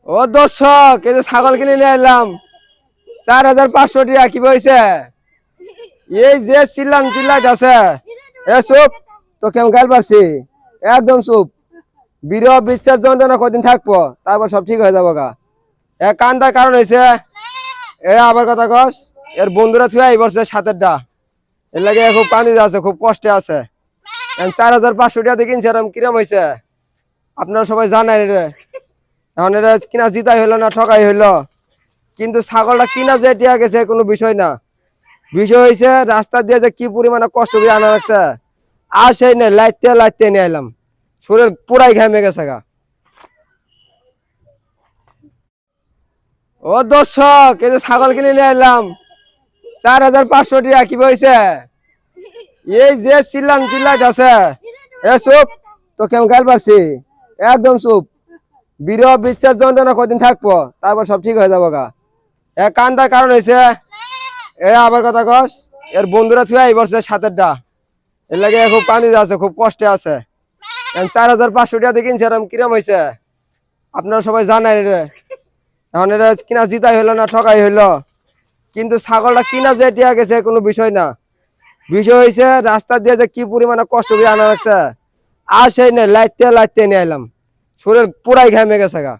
ও দর্শক, এই যে ছাগল কিনে নিয়ে এলাম 4,500 টাকা। কি হয়েছে? এই যে চিল্লাই আছে, এ চুপ। তো কেমন গাল পারছি? একদম চুপ। বিরহ বিশ্বাস যন্ত্রণা কদিন থাকবো, তারপর সব ঠিক হয়ে যাবো গা। কান্দার কারণ হয়েছে আবার কথা কস, এর বন্ধুরা ছুঁয়ে এই বছর 7-টা, এর লাগে খুব কান্দি আছে, খুব কষ্টে আছে। 4,500 টাকা দিয়ে কিনছে, এরকম কিরম হয়েছে আপনারা সবাই জানেন। এখন এটা কিনা জিতাই হইলো না ঠকাই হইলো, কিন্তু ছাগলটা কিনা যে টিয়া গেছে কোনো বিষয় না। বিষয় হয়েছে রাস্তা দিয়ে যে কি পরিমাণে কষ্ট করে আনা লাগছে, আর সেই নেই লাইতে নিয়ে এলাম। শরীর পুরাই ঘেমে গেছে গা। ও দর্শক, এই যে ছাগল কিনে নিয়ে এলাম 4,500 টাকা। কি হয়েছে? এই যে চিল্লাই আছে, এ চুপ। তো কেমন গাল পারছি? একদম চুপ। বিরহ বিশ্বাস যন্ত্রণা কদিন থাকবো, তারপর সব ঠিক হয়ে যাবো গা। কান্দার কারণ হয়েছে আবার কথা কস, এর বন্ধুরা ছুঁয়ে এই বছর 7-টা, এর লাগে খুব কান্দি আছে, খুব কষ্টে আছে। 4,500 টাকা দিয়ে কিনছে, এরকম কিরম হয়েছে আপনারা সবাই জানেন। এখন এটা কিনা জিতাই হইলো না ঠকাই হইলো, কিন্তু ছাগলটা কিনা যে টিয়া গেছে কোনো বিষয় না। বিষয় হয়েছে রাস্তা দিয়ে যে কি পরিমাণে কষ্ট করে আনা লাগছে, আর সেই নেই লাইতে নিয়ে এলাম। শরীর পুরাই ঘেমে গেছে গা।